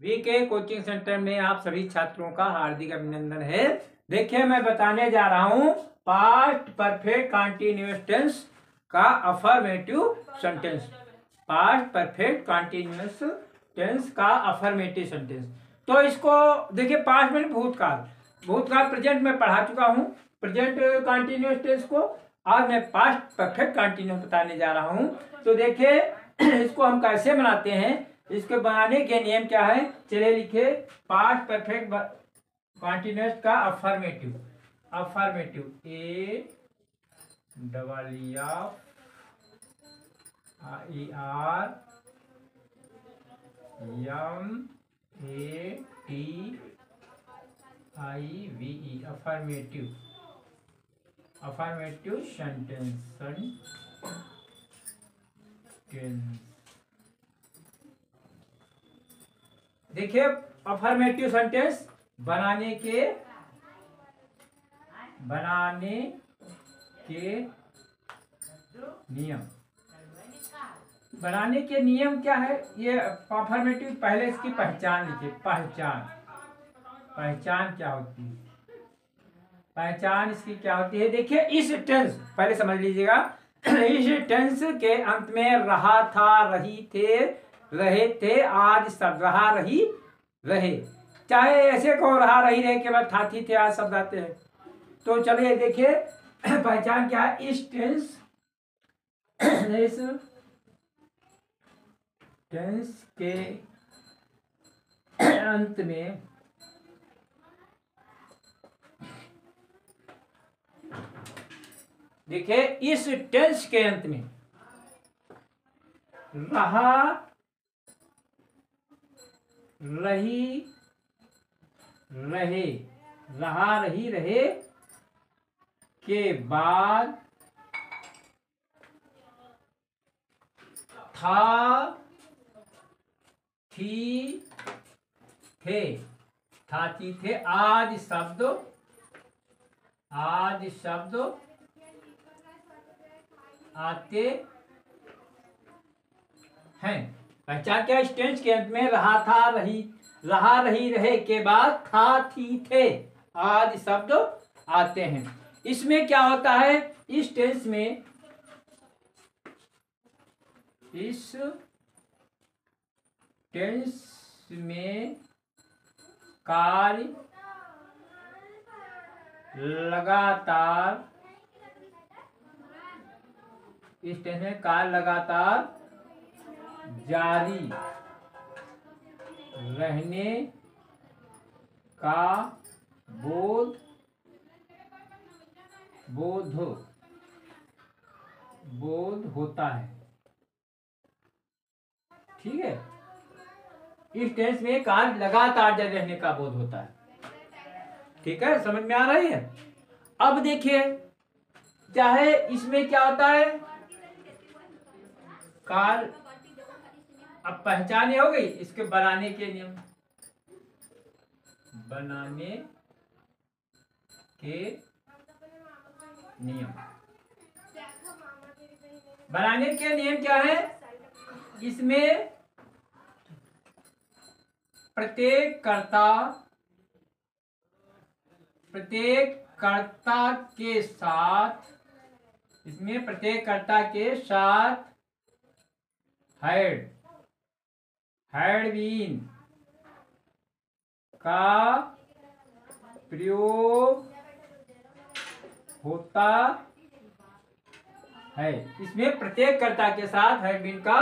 VK coaching centre में आप सभी छात्रों का हार्दिक अभिनंदन है। देखिए मैं बताने जा रहा हूं पास्ट परफेक्ट कंटीन्यूअस टेंस का affirmative sentence. Past perfect continuous tense का अफर्मेटिव सेंटेंस। तो इसको देखिए, पास्ट में भूतकाल, भूतकाल प्रेजेंट में पढ़ा चुका हूं। प्रेजेंट कंटीन्यूअस टेंस को आज मैं पास्ट परफेक्ट कंटीन्यूअस बताने जा रहा हूं। तो देखिए इसको हम कैसे बनाते हैं, इसके बनाने के नियम क्या है, चलिए लिखे। पास्ट परफेक्ट कंटीन्यूअस का affirmative, affirmative A double E R M A T I V E, affirmative, affirmative sentence. देखिए अफर्मेटिव सेंटेंस बनाने के नियम। बनाने के नियम क्या है, ये अफर्मेटिव, पहले इसकी पहचान लिखिए। पहचान क्या होती है, पहचान इसकी क्या होती है। देखिए इस टेंस, पहले समझ लीजिएगा, इस टेंस के अंत में रहा, था, रही, थे, रहे, थे आदि शब्द, रहा, रही, रहे, चाहे ऐसे को रहा, रही, रहे के बाद था, थी, थे आदि शब्द आते हैं। तो चलिए देखिए पहचान क्या है। इस टेंस के अंत में देखिए, इस टेंस के अंत में रहा, रही, रहे, रहा, रही, रहे के बाद था, थी, थे, था, थी, थे आदि शब्द आते हैं। पहचान क्या, इस टेंस के अंत में रहा, था, रही, रहा, रही, रहे के बाद था, थी, थे आदि शब्द आते हैं। इसमें क्या होता है, इस टेंस में, इस टेंस में कार्य लगातार, इस टेंस में कार्य लगातार जारी रहने का बोध होता है। ठीक है, इस टेंस में कार्य लगातार जारी रहने का बोध होता है। ठीक है, समझ में आ रही है। अब देखिए चाहे इसमें क्या होता है, कार्य, अब पहचान हो गई। इसके बनाने के नियम, बनाने के नियम, बनाने के नियम क्या है, इसमें प्रत्येक कर्ता के साथ, इसमें प्रत्येक कर्ता के साथ हैड बीन का प्रयोग होता है। इसमें प्रत्येक कर्ता के साथ हैड बीन का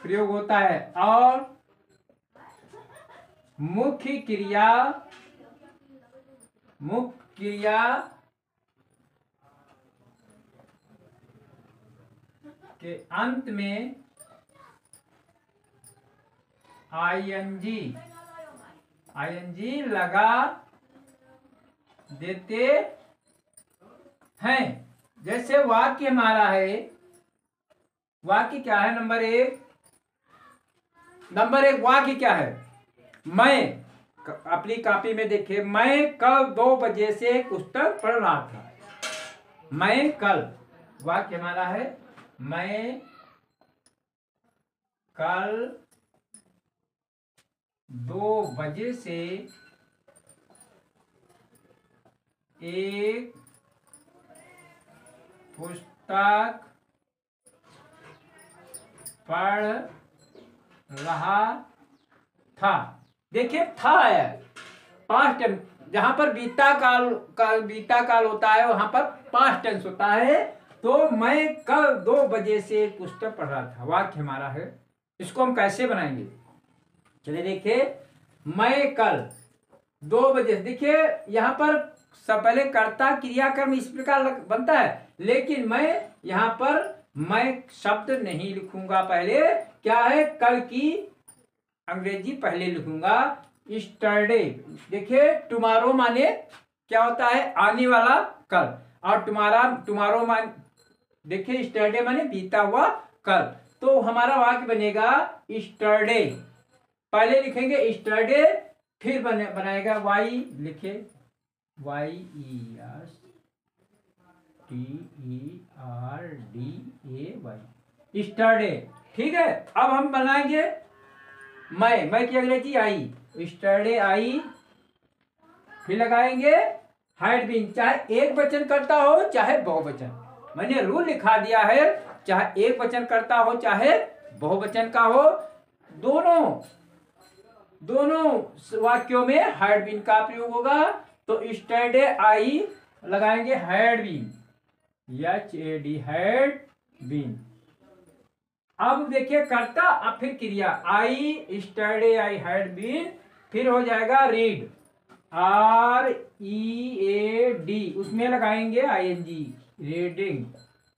प्रयोग होता है और मुख्य क्रिया के अंत में आईएनजी लगा देते हैं। जैसे वाक्य हमारा है, वाक्य क्या है, नंबर एक वाक्य क्या है, मैं, अपनी कॉपी में देखिए, मैं कल 2 बजे से पुस्तक पढ़ रहा था। मैं कल, वाक्य हमारा है, मैं कल 2 बजे से एक पुस्तक पढ़ रहा था। देखिए था है पास्ट टेंस, जहां पर बीता काल होता है वहां पर पास्ट टेंस होता है। तो मैं कल 2 बजे से पुस्तक पढ़ रहा था, वाक्य हमारा है। इसको हम कैसे बनाएंगे, चलिए देखिए। मैं कल 2 बजे, देखिए यहाँ पर सब पहले कर्ता क्रियाकर्म इस प्रकार बनता है, लेकिन मैं यहाँ पर मैं शब्द नहीं लिखूंगा। पहले क्या है, कल की अंग्रेजी पहले लिखूंगा, स्टरडे। देखिए टुमारो माने क्या होता है, आने वाला कल, और टुमारो मान देखिए स्टरडे माने बीता हुआ कल। तो हमारा वाक्य बनेगा स्टरडे, पहले लिखेंगे स्टरडे, फिर बनाएगा वाई, लिखे YESTERDAY, स्टरडे। ठीक है, अब हम बनाएंगे मैं की अंग्रेजी आई, स्टरडे आई, फिर लगाएंगे हैड बीन, चाहे एक वचन करता हो चाहे बहुवचन। मैंने रूल लिखा दिया है, चाहे एक वचन करता हो चाहे बहुवचन का हो, दोनों वाक्यों में हैड बीन का प्रयोग होगा। तो स्टरडे आई लगाएंगे had been, HAD, had been. अब देखिए कर्ता, अब फिर क्रिया, आई स्टरडे आई हैड बीन, फिर हो जाएगा रीड, READ, उसमें लगाएंगे ING, reading.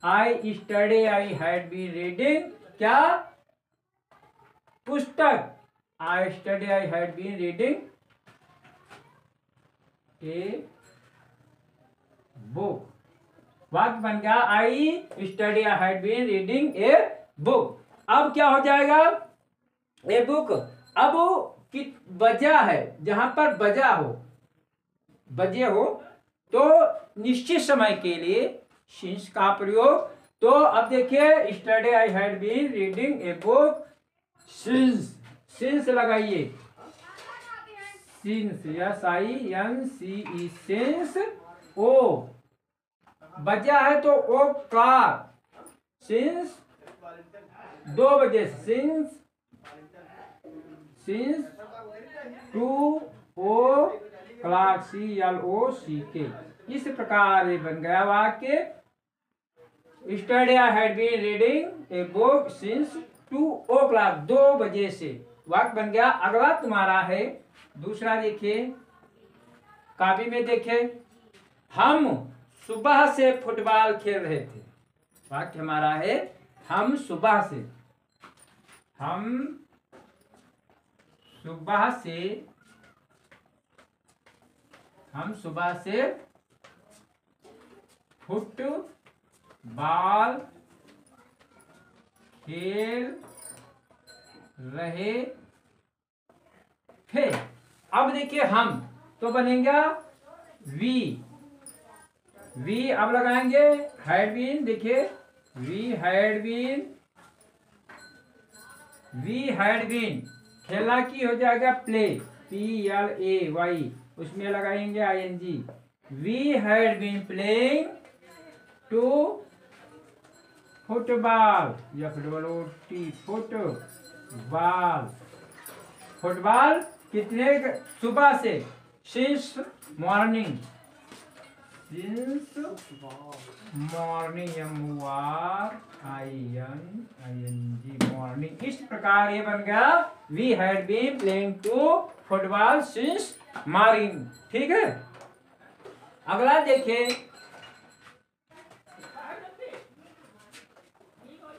I yesterday I had been reading क्या, पुस्तक, I study I had been reading a book. वाक्य बन गया I study I had been reading a book. अब क्या हो जाएगा, ए बुक। अब की वजह है, जहां पर वजह हो, बजे हो, तो निश्चित समय के लिए सिंस का प्रयोग। तो अब देखिए study I had been reading a book since लगाइए, सिंस SINCE सिंस। ओ बजा है तो ओ क्लॉक, सिंस 2 बजे, सिंस 2 o'clock, CLOCK। इस प्रकार ये बन गया वाक्य, study I had been reading a book since 2 o'clock, 2 बजे से। वाक्य बन गया। अगला तुम्हारा है दूसरा, देखिए कॉपी में देखिए, हम सुबह से फुटबॉल खेल रहे थे। वाक्य हमारा है हम सुबह से फुटबॉल खेल रहे थे। अब देखिए हम तो बनेगा वी अब लगाएंगे हैड बीन। देखिए वी हैड बीन खेलना की हो जाएगा प्ले, PLAY, उसमें लगाएंगे ING। We had been playing to football, football कितने सुबह से, सिंस मॉर्निंग, मॉर्निंग। इस प्रकार ये बन गया we had been playing to football since morning. ठीक है, अगला देखिए,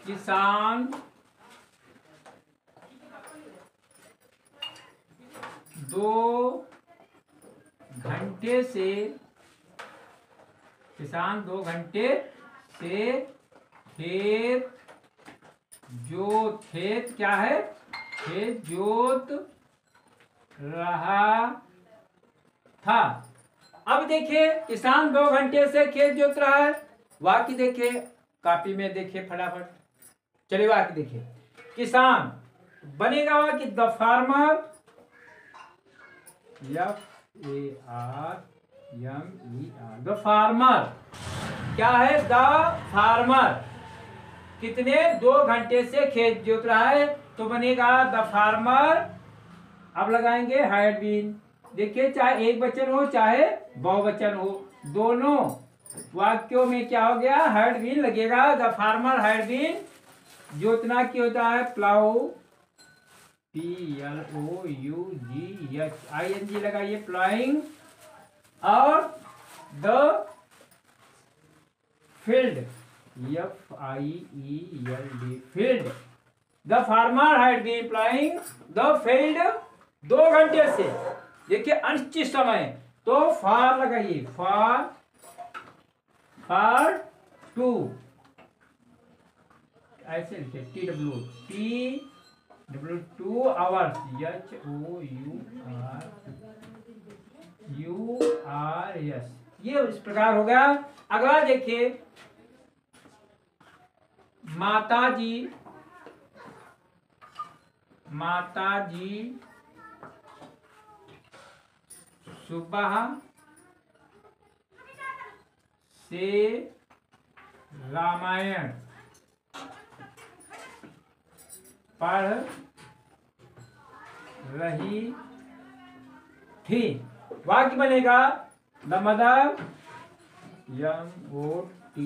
किसान 2 घंटे से खेत क्या है, खेत जोत रहा था। अब देखिए किसान 2 घंटे से खेत जोत रहा है। वाक्य देखिए कॉपी में, देखिए फटाफट, चलिए वाक्य देखिए। किसान बनेगा वाक्य the farmer FARMER। The farmer क्या है? द फार्मर कितने 2 घंटे से खेत जोत रहा है, तो बनेगा द फार्मर। अब लगाएंगे हैड बीन। देखिए चाहे एक वचन हो चाहे बहुवचन हो, दोनों वाक्यों में क्या हो गया? हैड बीन लगेगा। द फार्मर हैड बीन, जोतना की होता है प्लाउ, PLOUGH, लगाइए प्लाइंग। और the field, FIELD, field. The farmer had been ploughing the field 2 घंटे से। देखिए अनिश्चित समय, तो फार लगाइए, फार टू, ऐसे लिखिए TW 2 आवर्स, HOURS, ये इस प्रकार हो गया। अगला देखिए, माताजी सुबह से रामायण पढ़ रही थी। वाक्य बनेगा the mother, MOTH,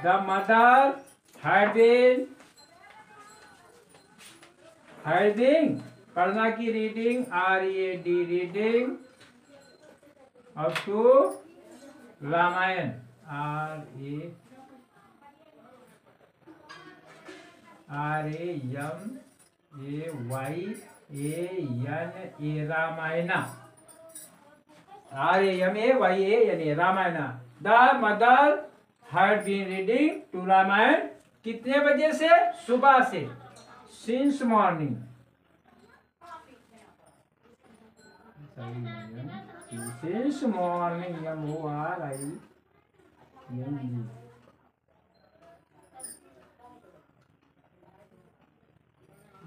the mother had been पढ़ना की रीडिंग, READ, रीडिंग और to Ramayan, RAMAYANA, Ramayana, RAMAYANA, Ramayana. The mother had been reading to Ramayan कितने बजे से? सुबह से, since morning. Since morning, MORNING,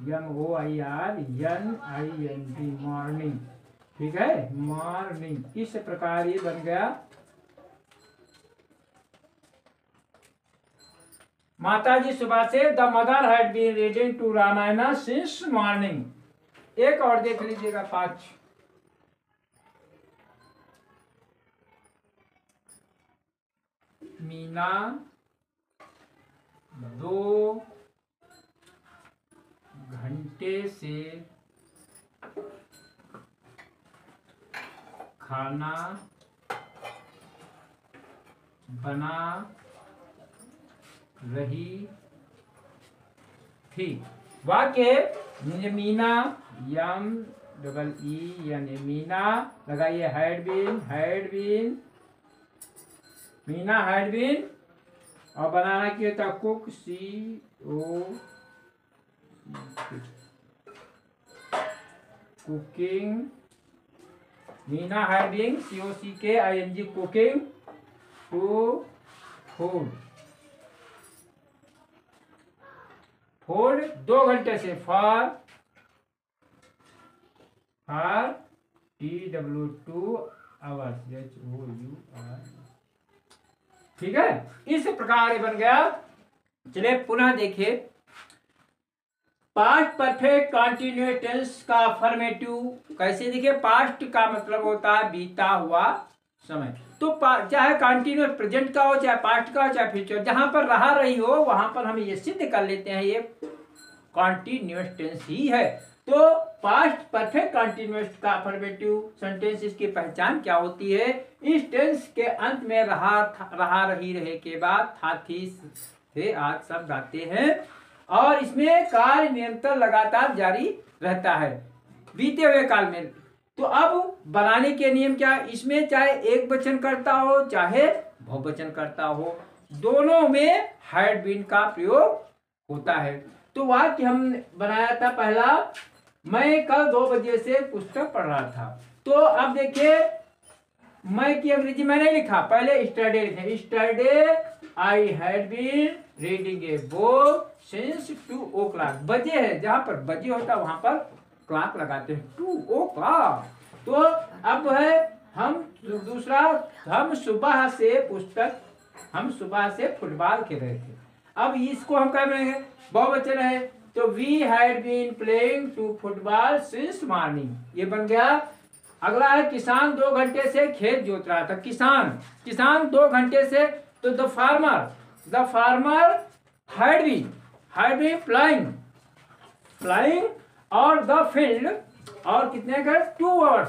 MOIRNING, morning. ठीक है, मॉर्निंग। इस प्रकार ये बन गया। माताजी सुबह से, the mother had been reading to Ramayan since morning. एक और देख लीजिएगा 5। मीना 2 घंटे से खाना बना रही थी। वाक्य मीना, MEEN, मीना लगाइए had been, Meena had been. और बनाना की होता cook, CO, cooking. Meena had been COCKING, cooking to food, 2 घंटे से, फॉर TW 2 आवर्स, HOUR। ठीक है, इस प्रकार बन गया। चलिए पुनः देखिए, पास्ट परफेक्ट कंटिन्यूअस टेंस का अफर्मेटिव कैसे? देखिए पास्ट का मतलब होता है बीता हुआ समय, तो चाहे कंटिन्यूअस प्रेजेंट का हो, चाहे पास्ट का हो, चाहे फ्यूचर, जहां पर रहा रही हो वहां पर हम ये सिद्ध कर लेते हैं ये कंटिन्यूअस टेंस ही है। तो पास्ट परफेक्ट कंटिन्यूअस का अफर्मेटिव सेंटेंस, इसकी पहचान क्या होती है? इस टेंस के अंत में रहा रही रहे के बाद था, थी, थे आदि शब्द आते हैं और इसमें कार्य निरंतर लगातार जारी रहता है बीते हुए काल में। तो अब बनाने के नियम क्या? इसमें चाहे एक वचन करता हो चाहे बहुवचन करता हो, दोनों में हैड बीन का प्रयोग होता है। तो वाक्य हम बनाया था पहला, मैं कल 2 बजे से पुस्तक पढ़ रहा था। तो अब देखिए, मैं की अंग्रेजी में नहीं लिखा, पहले स्टडी लिखे। Study I had been reading a book since 2 o'clock। बजे है, जहां पर बजे होता है वहां पर क्लॉक लगाते हैं, 2 o'clock। तो तो अब है हम दूसरा, हम सुबह से फुटबॉल खेल रहे थे। अब इसको हम क्या बोलेंगे, बहुवचन है, तो we had been playing to football since morning, ये बन गया। अगला है किसान 2 घंटे से खेत जोत रहा था। किसान 2 घंटे से, तो the farmer had been ploughing और द फील्ड, और कितने का 2 आवर्स,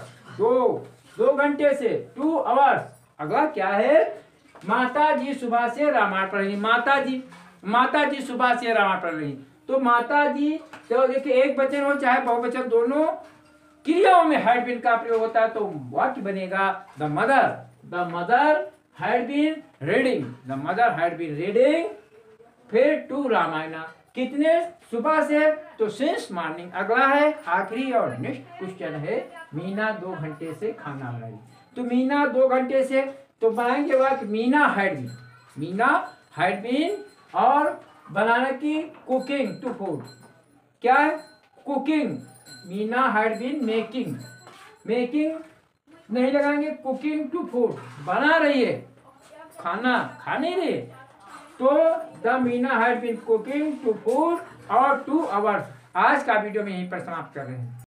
2 घंटे से 2 आवर्स। अगला क्या है, माता जी सुबह से रामायण पढ़ रही। माता जी सुबह से रामायण पढ़ रही। तो माता जी, तो देखिए एक वचन हो चाहे बहुवचन, दोनों क्रियाओं में हैड बीन का प्रयोग होता है। तो वाक्य बनेगा the mother had been reading फिर टू रामायण। कितने सुबह से, तो सिंस मॉर्निंग। अगला है आखिरी और नेक्स्ट क्वेश्चन है, मीना 2 घंटे से खाना बनाई। तो मीना 2 घंटे से, तो बनाएंगे वाक्य मीना हैड बीन और बनाने की कुकिंग टू फूड। क्या है, cooking. Meena had been making नहीं लगाएंगे, कुकिंग टू फूड, बना रही है, खाना खा नहीं रही है। तो the Meena had been cooking to food और 2 आवर्स। आज का वीडियो में यहीं पर समाप्त कर रहे हैं।